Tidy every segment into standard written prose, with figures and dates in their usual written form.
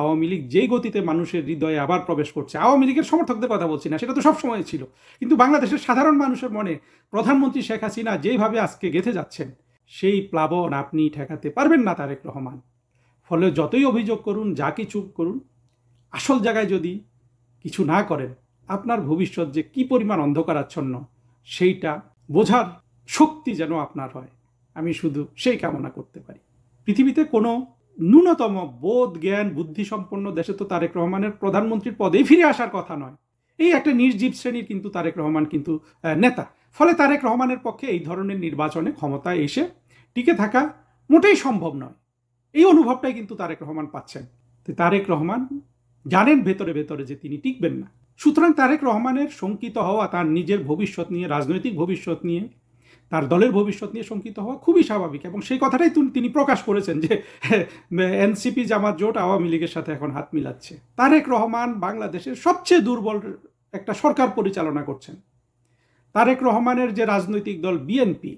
আওয়ামী লীগ যে গতিতে মানুষের হৃদয়ে আবার প্রবেশ করছে, আওয়ামী লীগের সমর্থকদের কথা বলছি না, সেটা তো সবসময় ছিল, কিন্তু বাংলাদেশের সাধারণ মানুষের মনে প্রধানমন্ত্রী শেখ হাসিনা যেভাবে আজকে গেঁথে যাচ্ছেন, সেই প্লাবন আপনি ঠেকাতে পারবেন না তারেক রহমান। ফলে যতই অভিযোগ করুন, যা কিছু করুন, আসল জায়গায় যদি কিছু না করেন, আপনার ভবিষ্যৎ যে কি পরিমাণ অন্ধকারাচ্ছন্ন সেইটা বোঝার শক্তি যেন আপনার হয়, আমি শুধু সেই কামনা করতে পারি। পৃথিবীতে কোনো ন্যূনতম বোধ জ্ঞান বুদ্ধিসম্পন্ন দেশে তো তারেক রহমানের প্রধানমন্ত্রীর পদেই ফিরে আসার কথা নয়। এই একটা নির্জীব শ্রেণীর কিন্তু তারেক রহমান কিন্তু নেতা। ফলে তারেক রহমানের পক্ষে এই ধরনের নির্বাচনে ক্ষমতায় এসে টিকে থাকা মোটেই সম্ভব নয়। এই অনুভবটাই কিন্তু তারেক রহমান পাচ্ছেন। তারেক রহমান জানেন ভেতরে ভেতরে যে তিনি টিকবেন না। সুতরাং তারেক রহমানের শঙ্কিত হওয়া, তার নিজের ভবিষ্যৎ নিয়ে, রাজনৈতিক ভবিষ্যৎ নিয়ে, তার দলের ভবিষ্যৎ নিয়ে শঙ্কিত হওয়া খুবই স্বাভাবিক। এবং সেই কথাটাই তিনি প্রকাশ করেছেন যে এনসিপি জামাত জোট আওয়ামী লীগের সাথে এখন হাত মিলাচ্ছে। তারেক রহমান বাংলাদেশের সবচেয়ে দুর্বল একটা সরকার পরিচালনা করছেন। তারেক রহমানের যে রাজনৈতিক দল বিএনপি,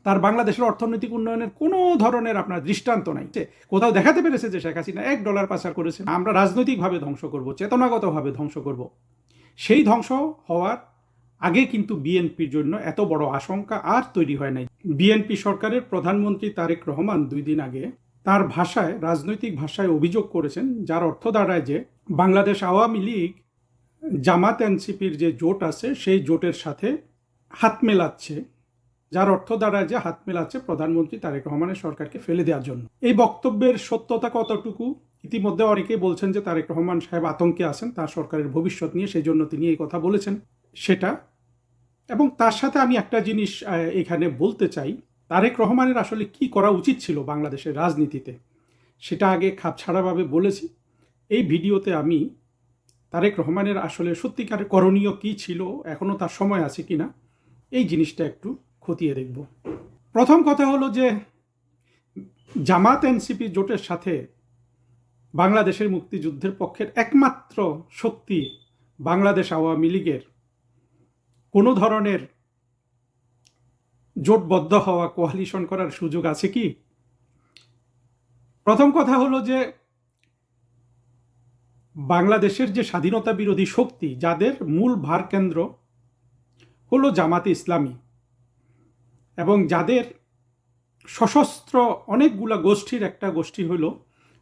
তার বাংলাদেশের অর্থনৈতিক উন্নয়নের কোনো ধরনের আপনার দৃষ্টান্ত নাই। কোথাও দেখাতে পেরেছে যে শেখ হাসিনা $1 পাচার করেছে? আমরা রাজনৈতিকভাবে ধ্বংস করব, চেতনাগতভাবে ধ্বংস করব। সেই ধ্বংস হওয়ার আগে কিন্তু বিএনপির জন্য এত বড় আশঙ্কা আর তৈরি হয় নাই। বিএনপি সরকারের প্রধানমন্ত্রী তারেক রহমান 2 দিন আগে তার ভাষায়, রাজনৈতিক ভাষায় অভিযোগ করেছেন, যার অর্থ দাঁড়ায় যে বাংলাদেশ আওয়ামী লীগ জামাত এনসিপির যে জোট আছে সেই জোটের সাথে হাত মেলাচ্ছে, যার অর্থ দাঁড়ায় যে হাত মেলাচ্ছে প্রধানমন্ত্রী তারেক রহমানের সরকারকে ফেলে দেওয়ার জন্য। এই বক্তব্যের সত্যতা কতটুকু? ইতিমধ্যে অনেকেই বলছেন যে তারেক রহমান সাহেব আতঙ্কে আছেন তার সরকারের ভবিষ্যৎ নিয়ে, সেই জন্য তিনি এই কথা বলেছেন সেটা। এবং তার সাথে আমি একটা জিনিস এখানে বলতে চাই, তারেক রহমানের আসলে কি করা উচিত ছিল বাংলাদেশের রাজনীতিতে, সেটা আগে খাপছাড়াভাবে বলেছি। এই ভিডিওতে আমি তারেক রহমানের আসলে সত্যিকারের করণীয় কি ছিল, এখনও তার সময় আছে কিনা, এই জিনিসটা একটু খতিয়ে দেখব। প্রথম কথা হলো যে জামাত এনসিপি জোটের সাথে বাংলাদেশের মুক্তিযুদ্ধের পক্ষের একমাত্র শক্তি বাংলাদেশ আওয়ামী লীগের কোনো ধরনের জোটবদ্ধ হওয়া, কোয়ালিশন করার সুযোগ আছে কি? প্রথম কথা হলো যে বাংলাদেশের যে স্বাধীনতা বিরোধী শক্তি, যাদের মূল ভারকেন্দ্র হলো জামাতে ইসলামী, এবং যাদের সশস্ত্র অনেকগুলা গোষ্ঠীর একটা গোষ্ঠী হলো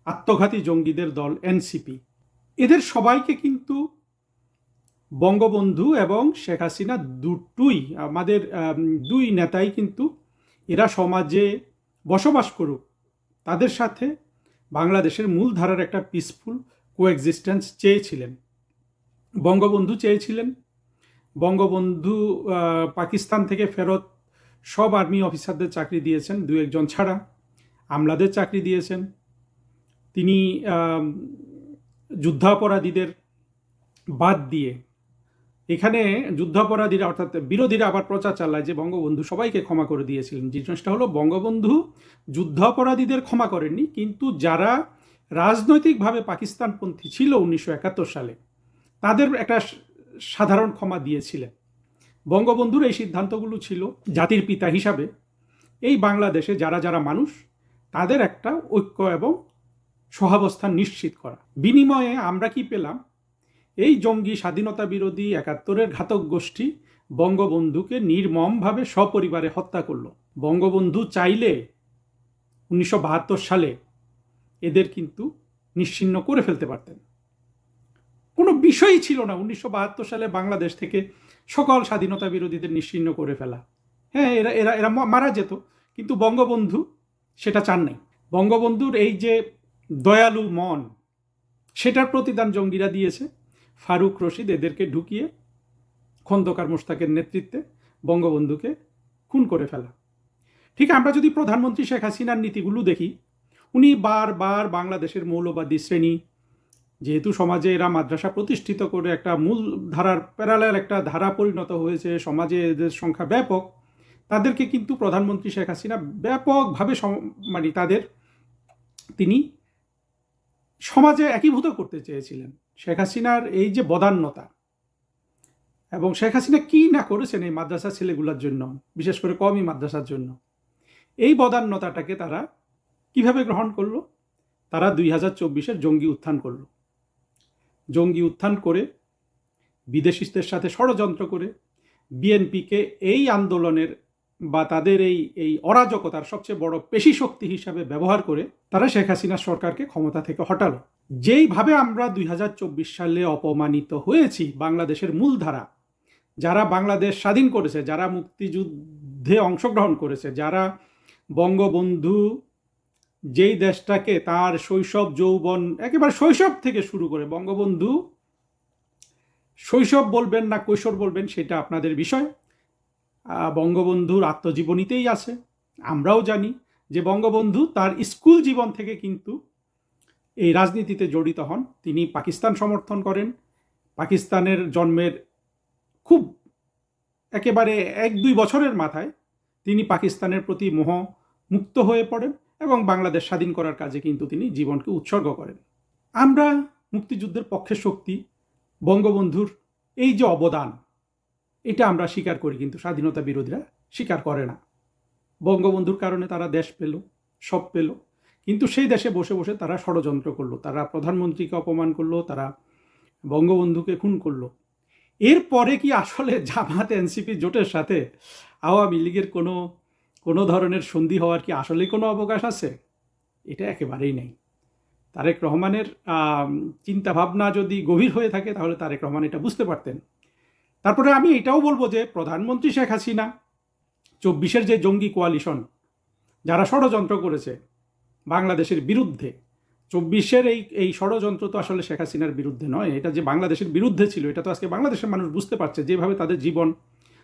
আত্মঘাতী জঙ্গিদের দল এনসিপি, এদের সবাইকে কিন্তু বঙ্গবন্ধু এবং শেখ হাসিনা দুটোই, আমাদের দুই নেতাই কিন্তু এরা সমাজে বসবাস করুক, তাদের সাথে বাংলাদেশের মূল ধারার একটা পিসফুল কোএক্সিস্টেন্স চেয়েছিলেন। বঙ্গবন্ধু চেয়েছিলেন। বঙ্গবন্ধু পাকিস্তান থেকে ফেরত সব আর্মি অফিসারদের চাকরি দিয়েছেন, 2-1 ছাড়া। আমলাদের চাকরি দিয়েছেন। তিনি যুদ্ধাপরাধীদের বাদ দিয়ে, এখানে যুদ্ধাপরাধীরা অর্থাৎ বিরোধীরা আবার প্রচার চালায় যে বঙ্গবন্ধু সবাইকে ক্ষমা করে দিয়েছিলেন। জিনিসটা হলো, বঙ্গবন্ধু যুদ্ধাপরাধীদের ক্ষমা করেননি, কিন্তু যারা রাজনৈতিকভাবে পাকিস্তানপন্থী ছিল 1971 সালে, তাদের একটা সাধারণ ক্ষমা দিয়েছিলেন। বঙ্গবন্ধুর এই সিদ্ধান্তগুলো ছিল জাতির পিতা হিসাবে এই বাংলাদেশে যারা যারা মানুষ, তাদের একটা ঐক্য এবং সহাবস্থান নিশ্চিত করা। বিনিময়ে আমরা কি পেলাম? এই জঙ্গি স্বাধীনতা বিরোধী 71-এর ঘাতক গোষ্ঠী বঙ্গবন্ধুকে নির্মমভাবে সপরিবারে হত্যা করলো। বঙ্গবন্ধু চাইলে 1972 সালে এদের কিন্তু নিশ্চিহ্ন করে ফেলতে পারতেন, কোনো বিষয়ই ছিল না 1972 সালে বাংলাদেশ থেকে সকল স্বাধীনতা বিরোধীদের নিশ্চিহ্ন করে ফেলা। হ্যাঁ, এরা এরা এরা মারা যেত, কিন্তু বঙ্গবন্ধু সেটা চান নাই। বঙ্গবন্ধুর এই যে দয়ালু মন, সেটার প্রতিদান জঙ্গিরা দিয়েছে। ফারুক রশিদ এদেরকে ঢুকিয়ে খন্দকার মোশতাকের নেতৃত্বে বঙ্গবন্ধুকে খুন করে ফেলা। ঠিক আমরা যদি প্রধানমন্ত্রী শেখ হাসিনার নীতিগুলো দেখি, উনি বারবার বাংলাদেশের মৌলবাদী শ্রেণী, যেহেতু সমাজে এরা মাদ্রাসা প্রতিষ্ঠিত করে একটা মূল ধারার প্যারালাল একটা ধারা পরিণত হয়েছে, সমাজে এদের সংখ্যা ব্যাপক, তাদেরকে কিন্তু প্রধানমন্ত্রী শেখ হাসিনা ব্যাপকভাবে মানে তিনি সমাজে একীভূত করতে চেয়েছিলেন। শেখ হাসিনার এই যে বদান্যতা, এবং শেখ হাসিনা কি না করেছেন এই মাদ্রাসা ছেলেগুলোর জন্য, বিশেষ করে কওমি মাদ্রাসার জন্য, এই বদান্যতাটাকে তারা কিভাবে গ্রহণ করলো? তারা 2024-এর জঙ্গি উত্থান করল। জঙ্গি উত্থান করে বিদেশিদের সাথে ষড়যন্ত্র করে বিএনপিকে এই আন্দোলনের বা তাদের এই অরাজকতার সবচেয়ে বড় পেশি শক্তি হিসাবে ব্যবহার করে তারা শেখ হাসিনার সরকারকে ক্ষমতা থেকে হটালো। যেইভাবে আমরা 2024 সালে অপমানিত হয়েছি, বাংলাদেশের মূলধারা যারা বাংলাদেশ স্বাধীন করেছে, যারা মুক্তিযুদ্ধে অংশগ্রহণ করেছে, যারা বঙ্গবন্ধু যেই দেশটাকে তার শৈশব যৌবন একেবারে শৈশব থেকে শুরু করে, বঙ্গবন্ধু শৈশব বলবেন না কৈশোর বলবেন সেটা আপনাদের বিষয়, বঙ্গবন্ধুর আত্মজীবনীতেই আছে। আমরাও জানি যে বঙ্গবন্ধু তার স্কুল জীবন থেকে কিন্তু এই রাজনীতিতে জড়িত হন। তিনি পাকিস্তান সমর্থন করেন। পাকিস্তানের জন্মের খুব একেবারে 1-2 বছরের মাথায় তিনি পাকিস্তানের প্রতি মোহমুক্ত হয়ে পড়েন এবং বাংলাদেশ স্বাধীন করার কাজে কিন্তু তিনি জীবনকে উৎসর্গ করেন। আমরা মুক্তিযুদ্ধের পক্ষের শক্তি, বঙ্গবন্ধুর এই যে অবদান, এটা আমরা স্বীকার করি, কিন্তু স্বাধীনতা বিরোধীরা স্বীকার করে না। বঙ্গবন্ধুর কারণে তারা দেশ পেল, সব পেল, কিন্তু সেই দেশে বসে বসে তারা ষড়যন্ত্র করলো, তারা প্রধানমন্ত্রীকে অপমান করলো, তারা বঙ্গবন্ধুকে খুন করলো। এরপরে কি আসলে জামাত এনসিপি জোটের সাথে আওয়ামী লীগের কোনো ধরনের সন্ধি হওয়ার কি আসলেই কোনো অবকাশ আছে? এটা একেবারেই নেই। তারেক রহমানের চিন্তাভাবনা যদি গভীর হয়ে থাকে তাহলে তারেক রহমান এটা বুঝতে পারতেন। তারপরে আমি এটাও বলবো যে প্রধানমন্ত্রী শেখ হাসিনা 24-এর যে জঙ্গি কোয়ালিশন যারা ষড়যন্ত্র করেছে বাংলাদেশের বিরুদ্ধে, 24-এর এই ষড়যন্ত্র তো আসলে শেখ হাসিনার বিরুদ্ধে নয়, এটা যে বাংলাদেশের বিরুদ্ধে ছিল এটা তো আজকে বাংলাদেশের মানুষ বুঝতে পারছে। যেভাবে তাদের জীবন,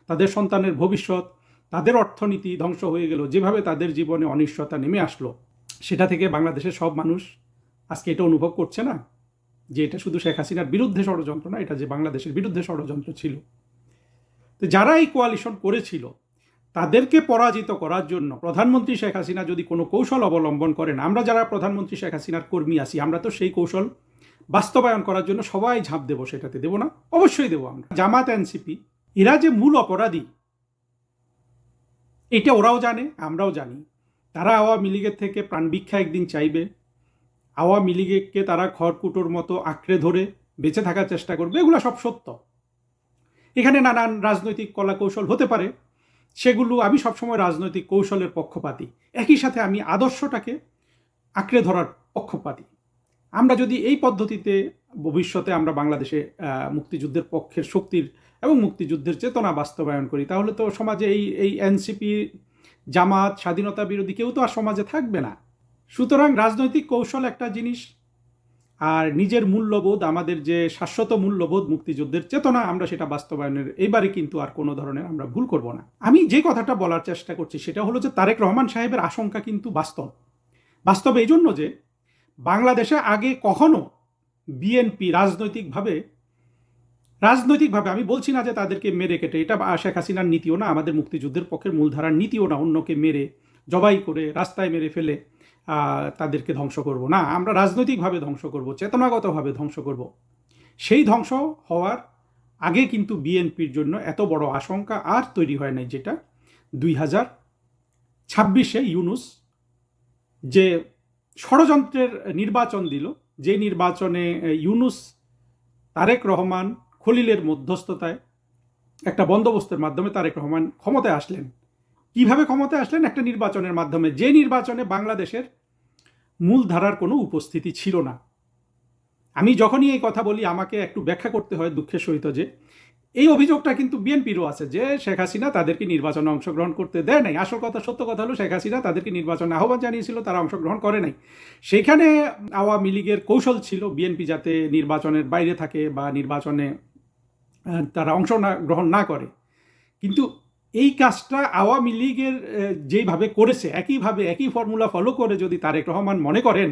তাদের সন্তানের ভবিষ্যৎ, তাদের অর্থনীতি ধ্বংস হয়ে গেল, যেভাবে তাদের জীবনে অনিশ্চয়তা নেমে আসলো, সেটা থেকে বাংলাদেশের সব মানুষ আজকে এটা অনুভব করছে না যে এটা শুধু শেখ হাসিনার বিরুদ্ধে ষড়যন্ত্র না, এটা যে বাংলাদেশের বিরুদ্ধে ষড়যন্ত্র ছিল। তো যারা এই কোয়ালিশন করেছিল তাদেরকে পরাজিত করার জন্য প্রধানমন্ত্রী শেখ হাসিনা যদি কোনো কৌশল অবলম্বন করেন, আমরা যারা প্রধানমন্ত্রী শেখ হাসিনার কর্মী আছি আমরা তো সেই কৌশল বাস্তবায়ন করার জন্য সবাই ঝাঁপ দেবো। সেটাতে দেবো না? অবশ্যই দেবো। আমরা জামাত এনসিপি এরা যে মূল অপরাধী এটা ওরাও জানে, আমরাও জানি। তারা আওয়ামী লীগের থেকে প্রাণভিক্ষা একদিন চাইবে, আওয়ামী লীগকে তারা খড়কুটোর মতো আঁকড়ে ধরে বেঁচে থাকার চেষ্টা করবে, এগুলো সব সত্য। এখানে নানান রাজনৈতিক কলা কৌশল হতে পারে, সেগুলো আমি সবসময় রাজনৈতিক কৌশলের পক্ষপাতী, একই সাথে আমি আদর্শটাকে আঁকড়ে ধরার পক্ষপাতী। আমরা যদি এই পদ্ধতিতে ভবিষ্যতে আমরা বাংলাদেশে মুক্তিযুদ্ধের পক্ষের শক্তির এবং মুক্তিযুদ্ধের চেতনা বাস্তবায়ন করি তাহলে তো সমাজে এই এনসিপি, জামাত, স্বাধীনতা বিরোধী কেউ তো আর সমাজে থাকবে না। সুতরাং রাজনৈতিক কৌশল একটা জিনিস, আর নিজের মূল্যবোধ, আমাদের যে শাশ্বত মূল্যবোধ মুক্তিযুদ্ধের চেতনা, আমরা সেটা বাস্তবায়নের এবারে কিন্তু আর কোনো ধরনের আমরা ভুল করব না। আমি যে কথাটা বলার চেষ্টা করছি সেটা হলো যে তারেক রহমান সাহেবের আশঙ্কা কিন্তু বাস্তব এই জন্য যে বাংলাদেশে আগে কখনো বিএনপি রাজনৈতিকভাবে আমি বলছি না যে তাদেরকে মেরে কেটে, এটা শেখ হাসিনার নীতিও না, আমাদের মুক্তিযুদ্ধের পক্ষের মূলধারার নীতিও না, অন্যকে মেরে জবাই করে রাস্তায় মেরে ফেলে তাদেরকে ধ্বংস করব না। আমরা রাজনৈতিকভাবে ধ্বংস করব, চেতনাগতভাবে ধ্বংস করব। সেই ধ্বংস হওয়ার আগে কিন্তু বিএনপির জন্য এত বড় আশঙ্কা আর তৈরি হয় নাই, যেটা 2026-এ ইউনূস যে ষড়যন্ত্রের নির্বাচন দিল, যে নির্বাচনে ইউনূস, তারেক রহমান, খলিলের মধ্যস্থতায় একটা বন্দোবস্তের মাধ্যমে তারেক রহমান ক্ষমতায় আসলেন। কিভাবে ক্ষমতায় আসলেন? একটা নির্বাচনের মাধ্যমে, যে নির্বাচনে বাংলাদেশের মূলধারার কোনো উপস্থিতি ছিল না। আমি যখনই এই কথা বলি আমাকে একটু ব্যাখ্যা করতে হয় দুঃখের সহিত যে এই অভিযোগটা কিন্তু বিএনপিরও আছে যে শেখ হাসিনা তাদেরকে নির্বাচনে অংশগ্রহণ করতে দেয় নাই। আসল কথা, সত্য কথা হলো শেখ হাসিনা তাদেরকে নির্বাচনে আহ্বান জানিয়েছিল, তারা অংশগ্রহণ করে নাই। সেইখানে আওয়ামী লীগের কৌশল ছিল বিএনপি যাতে নির্বাচনের বাইরে থাকে বা নির্বাচনে তারা গ্রহণ না করে। কিন্তু এই কাজটা আওয়ামী লীগের যেইভাবে করেছে, একই ফর্মুলা ফলো করে যদি তারেক রহমান মনে করেন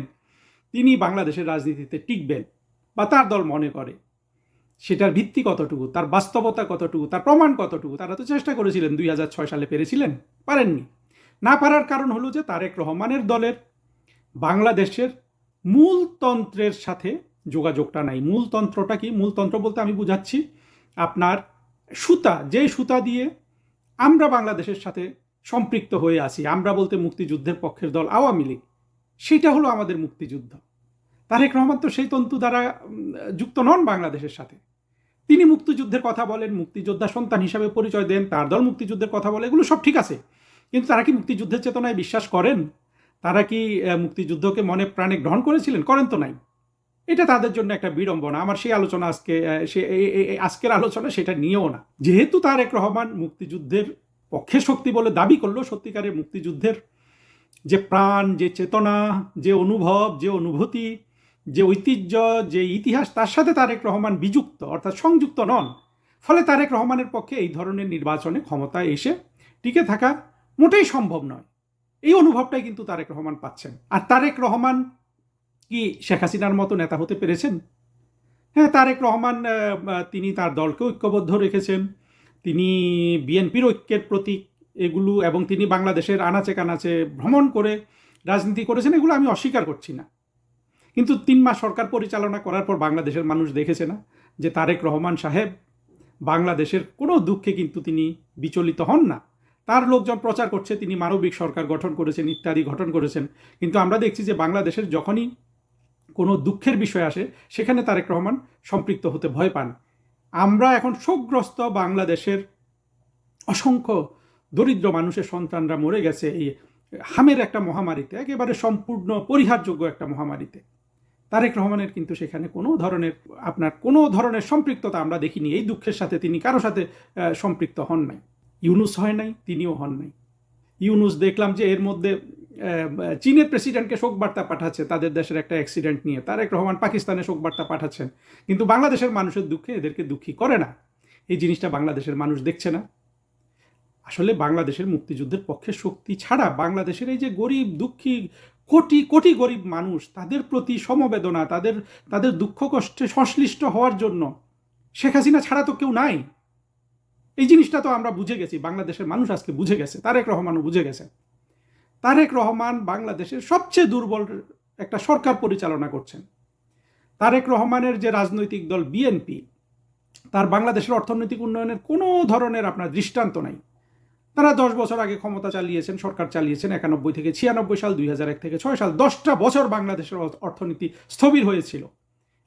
তিনি বাংলাদেশের রাজনীতিতে টিকবেন বা তার দল মনে করে, সেটার ভিত্তি কতটুকু, তার বাস্তবতা কতটুকু, তার প্রমাণ কতটুকু? তারা তো চেষ্টা করেছিলেন, 2006 সালে পেরেছিলেন, পারেননি। না পারার কারণ হলো যে তারেক রহমানের দলের বাংলাদেশের মূলতন্ত্রের সাথে যোগাযোগটা নাই। মূলতন্ত্রটা কি? মূলতন্ত্র বলতে আমি বুঝাচ্ছি আপনার সুতা, যে সুতা দিয়ে আমরা বাংলাদেশের সাথে সম্পৃক্ত হয়ে আছি, আমরা বলতে মুক্তিযুদ্ধের পক্ষের দল আওয়ামী লীগ, সেটা হলো আমাদের মুক্তিযুদ্ধ। তারেক রহমান তো সেই তন্তু দ্বারা যুক্ত নন বাংলাদেশের সাথে। তিনি মুক্তিযুদ্ধের কথা বলেন, মুক্তিযোদ্ধা সন্তান হিসাবে পরিচয় দেন, তার দল মুক্তিযুদ্ধের কথা বলে, এগুলো সব ঠিক আছে। কিন্তু তারা কি মুক্তিযুদ্ধের চেতনায় বিশ্বাস করেন? তারা কি মুক্তিযুদ্ধকে মনে প্রাণে গ্রহণ করেছিলেন? করেন তো নাই। এটা তাদের জন্য একটা বিড়ম্বনা। আমার সেই আলোচনা আজকের আলোচনা সেটা নিয়েও না। যেহেতু তারেক রহমান মুক্তিযুদ্ধের পক্ষে শক্তি বলে দাবি করলো, সত্যিকারের মুক্তিযুদ্ধের যে প্রাণ, যে চেতনা, যে অনুভব, যে অনুভূতি, যে ঐতিহ্য, যে ইতিহাস, তার সাথে তারেক রহমান বিযুক্ত অর্থাৎ সংযুক্ত নন। ফলে তারেক রহমানের পক্ষে এই ধরনের নির্বাচনে ক্ষমতায় এসে টিকে থাকা মোটেই সম্ভব নয়। এই অনুভবটাই কিন্তু তারেক রহমান পাচ্ছেন। আর তারেক রহমান কি শেখ হাসিনার মতো নেতা হতে পেরেছেন? হ্যাঁ, তারেক রহমান তিনি তার দলকে ঐক্যবদ্ধ রেখেছেন, তিনি বিএনপির ঐক্যের প্রতীক এগুলো, এবং তিনি বাংলাদেশের আনাচে কানাচে ভ্রমণ করে রাজনীতি করেছেন, এগুলো আমি অস্বীকার করছি না। কিন্তু 3 মাস সরকার পরিচালনা করার পর বাংলাদেশের মানুষ দেখেছে না যে তারেক রহমান সাহেব বাংলাদেশের কোনো দুঃখে কিন্তু তিনি বিচলিত হন না। তার লোকজন প্রচার করছে তিনি মানবিক সরকার গঠন করেছেন, ইত্যাদি গঠন করেছেন, কিন্তু আমরা দেখছি যে বাংলাদেশের যখনই কোনো দুঃখের বিষয় আসে সেখানে তারেক রহমান সম্পৃক্ত হতে ভয় পান। আমরা এখন শোকগ্রস্ত, বাংলাদেশের অসংখ্য দরিদ্র মানুষের সন্তানরা মরে গেছে এই হামের একটা মহামারীতে, একেবারে সম্পূর্ণ পরিহারযোগ্য একটা মহামারীতে। তারেক রহমানের কিন্তু সেখানে কোনো ধরনের সম্পৃক্ততা আমরা দেখিনি। এই দুঃখের সাথে তিনি কারো সাথে সম্পৃক্ত হন নাই। ইউনুস হয় নাই, তিনিও হন নাই। ইউনুস দেখলাম যে এর মধ্যে চীনের প্রেসিডেন্টকে শোকবার্তা পাঠাচ্ছে তাদের দেশের একটা অ্যাক্সিডেন্ট নিয়ে, তারেক রহমান পাকিস্তানে শোকবার্তা পাঠাচ্ছেন, কিন্তু বাংলাদেশের মানুষের দুঃখে এদেরকে দুঃখী করে না। এই জিনিসটা বাংলাদেশের মানুষ দেখছে না। আসলে বাংলাদেশের মুক্তিযুদ্ধের পক্ষে শক্তি ছাড়া বাংলাদেশের এই যে গরিব দুঃখী কোটি কোটি গরিব মানুষ, তাদের প্রতি সমবেদনা, তাদের দুঃখ কষ্টে সংশ্লিষ্ট হওয়ার জন্য শেখ হাসিনা ছাড়া তো কেউ নাই। এই জিনিসটা তো আমরা বুঝে গেছি, বাংলাদেশের মানুষ আজকে বুঝে গেছে, তারেক রহমানও বুঝে গেছে। তারেক রহমান বাংলাদেশের সবচেয়ে দুর্বল একটা সরকার পরিচালনা করছেন। তারেক রহমানের যে রাজনৈতিক দল বিএনপি, তার বাংলাদেশের অর্থনৈতিক উন্নয়নের কোনো ধরনের আপনার দৃষ্টান্ত নাই। তারা 10 বছর আগে ক্ষমতা চালিয়েছেন, সরকার চালিয়েছেন 91 থেকে 96 সাল, 2001 থেকে 6 সাল, 10টা বছর বাংলাদেশের অর্থনীতি স্থবির হয়েছিল।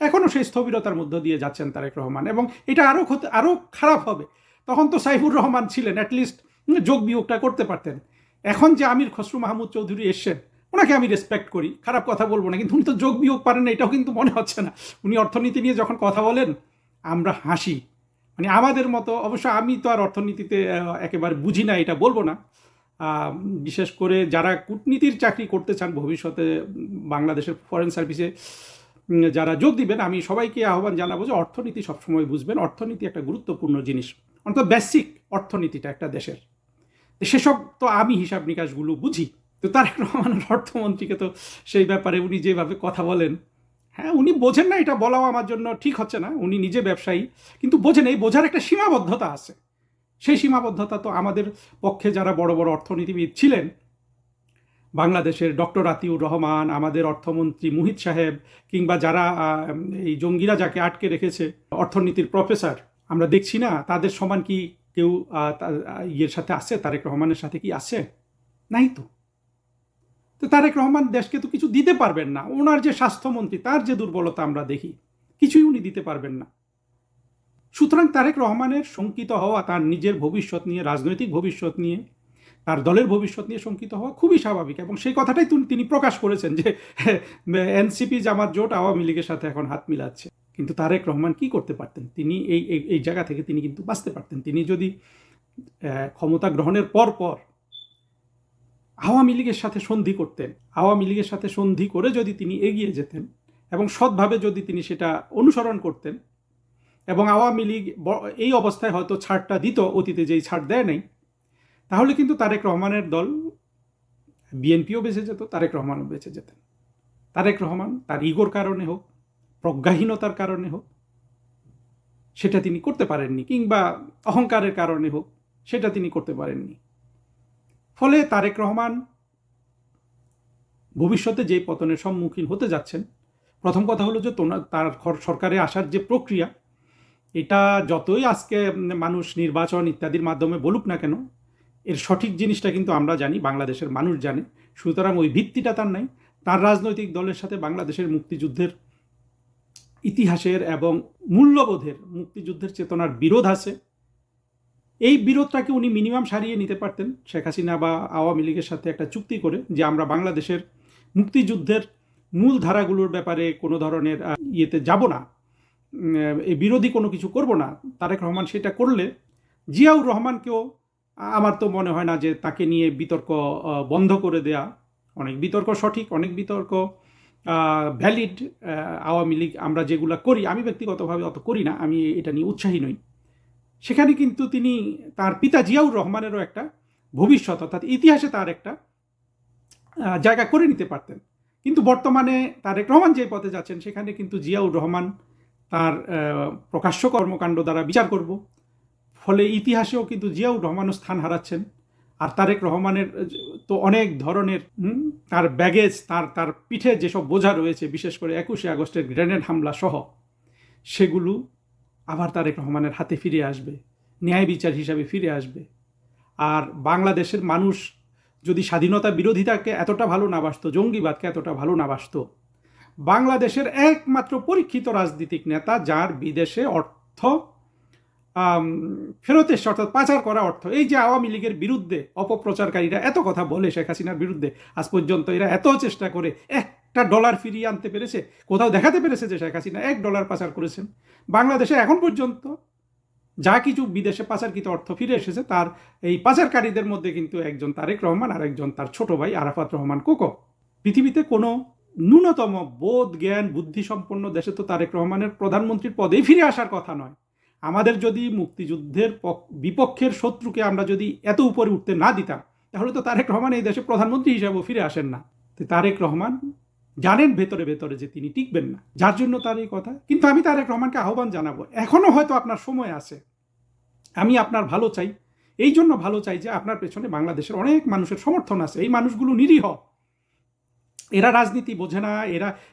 এখনও সেই স্থবিরতার মধ্য দিয়ে যাচ্ছেন তারেক রহমান, এবং এটা আরও খারাপ হবে। তখন তো সাইফুর রহমান ছিলেন, অ্যাটলিস্ট যোগ বিয়োগটা করতে পারতেন। এখন যে আমির খসরু মাহমুদ চৌধুরী এসছেন, ওনাকে আমি রেসপেক্ট করি, খারাপ কথা বলবো না, কিন্তু উনি তো যোগ বিয়োগ পারেন না, এটাও কিন্তু মনে হচ্ছে না। উনি অর্থনীতি নিয়ে যখন কথা বলেন আমরা হাসি, মানে আমাদের মতো। অবশ্য আমি তো আর অর্থনীতিতে একেবারে বুঝি না, এটা বলবো না। বিশেষ করে যারা কূটনীতির চাকরি করতে চান ভবিষ্যতে বাংলাদেশের ফরেন সার্ভিসে যারা যোগ দিবেন, আমি সবাইকে আহ্বান জানাবো যে অর্থনীতি সবসময় বুঝবেন। অর্থনীতি একটা গুরুত্বপূর্ণ জিনিস, অন্তত বেসিক অর্থনীতিটা একটা দেশের। সেসব তো আমি হিসাব নিকাশগুলো বুঝি। তো তারেক রহমানের অর্থমন্ত্রীকে তো সেই ব্যাপারে উনি যেভাবে কথা বলেন, হ্যাঁ উনি বোঝেন না, এটা বলাও আমার জন্য ঠিক হচ্ছে না। উনি নিজে ব্যবসায়ী, কিন্তু বোঝেন, এই বোঝার একটা সীমাবদ্ধতা আছে। সেই সীমাবদ্ধতা তো আমাদের পক্ষে যারা বড় বড় অর্থনীতিবিদ ছিলেন, বাংলাদেশের ডক্টর আতিউর রহমান, আমাদের অর্থমন্ত্রী মুহিত সাহেব, কিংবা যারা এই জঙ্গিরা যাকে আটকে রেখেছে অর্থনীতির প্রফেসর, আমরা দেখছি না তাদের সমান কি কেউ ইয়ের সাথে আছে, তারেক রহমানের সাথে কি আছে? নাই তো। তো তারেক রহমান দেশকে তো কিছু দিতে পারবেন না। ওনার যে স্বাস্থ্যমন্ত্রী, তার যে দুর্বলতা আমরা দেখি, কিছুই উনি দিতে পারবেন না। সুতরাং তারেক রহমানের শঙ্কিত হওয়া, তার নিজের ভবিষ্যৎ নিয়ে, রাজনৈতিক ভবিষ্যৎ নিয়ে, তার দলের ভবিষ্যৎ নিয়ে শঙ্কিত হওয়া খুবই স্বাভাবিক। এবং সেই কথাটাই তিনি প্রকাশ করেছেন যে এনসিপি জামাত জোট আওয়ামী লীগের সাথে এখন হাত মিলাচ্ছে। কিন্তু তারেক রহমান কি করতে পারতেন? তিনি এই জায়গা থেকে তিনি কিন্তু বাঁচতে পারতেন। তিনি যদি ক্ষমতা গ্রহণের পর আওয়ামী লীগের সাথে সন্ধি করতেন, আওয়ামী লীগের সাথে সন্ধি করে যদি তিনি এগিয়ে যেতেন এবং সৎভাবে যদি তিনি সেটা অনুসরণ করতেন, এবং আওয়ামী লীগ এই অবস্থায় হয়তো ছাড়টা দিত, অতীতে যেই ছাড় দেয় নাই, তাহলে কিন্তু তারেক রহমানের দল, বিএনপিও বেঁচে যেত, তারেক রহমানও বেঁচে যেতেন। তারেক রহমান তার ইগোর কারণে হোক, প্রজ্ঞাহীনতার কারণে হোক, সেটা তিনি করতে পারেননি, কিংবা অহংকারের কারণে হোক, সেটা তিনি করতে পারেননি। ফলে তারেক রহমান ভবিষ্যতে যে পতনের সম্মুখীন হতে যাচ্ছেন, প্রথম কথা হলো যে তার সরকারে আসার যে প্রক্রিয়া, এটা যতই আজকে মানুষ নির্বাচন ইত্যাদির মাধ্যমে বলুক না কেন, এর সঠিক জিনিসটা কিন্তু আমরা জানি, বাংলাদেশের মানুষ জানে। সুতরাং ওই ভিত্তিটা তার নাই। তার রাজনৈতিক দলের সাথে বাংলাদেশের মুক্তিযুদ্ধের ইতিহাসের এবং মূল্যবোধের, মুক্তিযুদ্ধের চেতনার বিরোধ আছে। এই বিরোধটাকে উনি মিনিমাম সারিয়ে নিতে পারতেন শেখ হাসিনা বা আওয়ামী লীগের সাথে একটা চুক্তি করে, যে আমরা বাংলাদেশের মুক্তিযুদ্ধের মূল ধারাগুলোর ব্যাপারে কোনো ধরনের ইয়েতে যাব না, এই বিরোধী কোনো কিছু করব না। তারেক রহমান সেটা করলে জিয়াউর রহমানকেও আমার তো মনে হয় না যে তাকে নিয়ে বিতর্ক বন্ধ করে দেয়া, অনেক বিতর্ক সঠিক, অনেক বিতর্ক ভ্যালিড। আওয়ামী লীগ আমরা যেগুলো করি, আমি ব্যক্তিগতভাবে অত করি না, আমি এটা নিয়ে উৎসাহী নই। সেখানে কিন্তু তিনি তার পিতা জিয়াউর রহমানেরও একটা ভবিষ্যৎ, অর্থাৎ ইতিহাসে তার একটা জায়গা করে নিতে পারতেন। কিন্তু বর্তমানে তারেক রহমান যে পথে যাচ্ছেন, সেখানে কিন্তু জিয়াউর রহমান তার প্রকাশ্য কর্মকাণ্ড দ্বারা বিচার করব, ফলে ইতিহাসেও কিন্তু জিয়াউর রহমানও স্থান হারাচ্ছেন। আর তারেক রহমানের তো অনেক ধরনের তার ব্যাগেজ, তার পিঠে যেসব বোঝা রয়েছে, বিশেষ করে 21শে আগস্টের গ্রেনেড হামলা সহ, সেগুলো আবার তারেক রহমানের হাতে ফিরে আসবে, ন্যায় বিচার হিসাবে ফিরে আসবে। আর বাংলাদেশের মানুষ যদি স্বাধীনতা বিরোধিতাকে এতটা ভালো না বাসত, জঙ্গিবাদকে এতটা ভালো না বাসত, বাংলাদেশের একমাত্র পরীক্ষিত রাজনীতিক নেতা, যার বিদেশে অর্থ ফেরত এসছে, অর্থাৎ পাচার করা অর্থ, এই যে আওয়ামী লীগের বিরুদ্ধে অপপ্রচারকারীরা এত কথা বলে শেখ হাসিনার বিরুদ্ধে, আজ পর্যন্ত এরা এত চেষ্টা করে $1 ফিরিয়ে আনতে পেরেছে? কোথাও দেখাতে পেরেছে যে শেখ হাসিনা $1 পাচার করেছেন? বাংলাদেশে এখন পর্যন্ত যা কিছু বিদেশে পাচারকৃত অর্থ ফিরে এসেছে, তার এই পাচারকারীদের মধ্যে কিন্তু একজন তারেক রহমান আর একজন তার ছোট ভাই আরাফাত রহমান কোকো। পৃথিবীতে কোনো ন্যূনতম বোধ জ্ঞান বুদ্ধি সম্পন্ন দেশে তো তারেক রহমানের প্রধানমন্ত্রীর পদেই ফিরে আসার কথা নয়। আমাদের যদি মুক্তিযুদ্ধের বিপক্ষের শত্রুকে আমরা যদি এত উপরে উঠতে না দিতাম, তাহলে তো তারেক রহমান এই দেশে প্রধানমন্ত্রী হিসাবেও ফিরে আসেন না। তো তারেক রহমান জানেন ভেতরে ভেতরে যে তিনি টিকবেন না, যার জন্য তার এই কথা। কিন্তু আমি তারেক রহমানকে আহ্বান জানাবো, এখনো হয়তো আপনার সময় আছে। আমি আপনার ভালো চাই, এই জন্য ভালো চাই যে আপনার পেছনে বাংলাদেশের অনেক মানুষের সমর্থন আছে। এই মানুষগুলো নিরীহ, এরা রাজনীতি বোঝে না,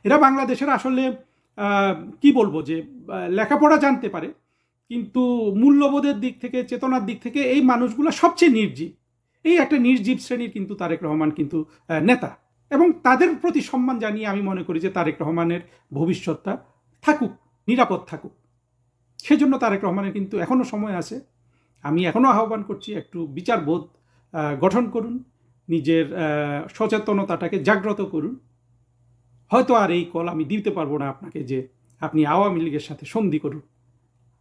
এরা বাংলাদেশের আসলে কি বলবো, যে লেখাপড়া জানতে পারে, কিন্তু মূল্যবোধের দিক থেকে, চেতনার দিক থেকে এই মানুষগুলো সবচেয়ে নির্জীব। এই একটা নির্জীব শ্রেণীর কিন্তু তারেক রহমান কিন্তু নেতা, এবং তাদের প্রতি সম্মান জানিয়ে আমি মনে করি যে তারেক রহমানের ভবিষ্যৎটা থাকুক, নিরাপদ থাকুক। সেজন্য তারেক রহমানের কিন্তু এখনও সময় আছে। আমি এখনও আহ্বান করছি, একটু বিচারবোধ গঠন করুন, নিজের সচেতনতাটাকে জাগ্রত করুন। হয়তো আর এই কল আমি দিতে পারবো না আপনাকে যে আপনি আওয়ামী লীগের সাথে সন্ধি করুন।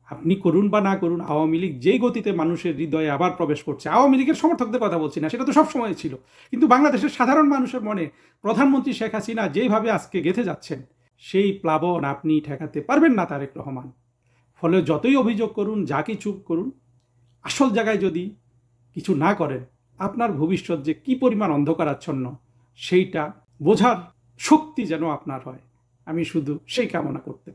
আপনি করুন বা না করুন, আওয়ামী লীগ যেই গতিতে মানুষের হৃদয়ে আবার প্রবেশ করছে, আওয়ামী লীগের সমর্থকদের কথা বলছি না, সেটা তো সব সময় ছিল, কিন্তু বাংলাদেশের সাধারণ মানুষের মনে প্রধানমন্ত্রী শেখ হাসিনা যেইভাবে আজকে গেঁথে যাচ্ছেন, সেই প্লাবন আপনি ঠেকাতে পারবেন না তারেক রহমান। ফলে যতই অভিযোগ করুন, যা কিছু করুন, আসল জায়গায় যদি কিছু না করেন, আপনার ভবিষ্যৎ যে কি পরিমাণ অন্ধকারাচ্ছন্ন, সেইটা বোঝার শক্তি যেন আপনার হয়। আমি শুধু সেই কামনা করতে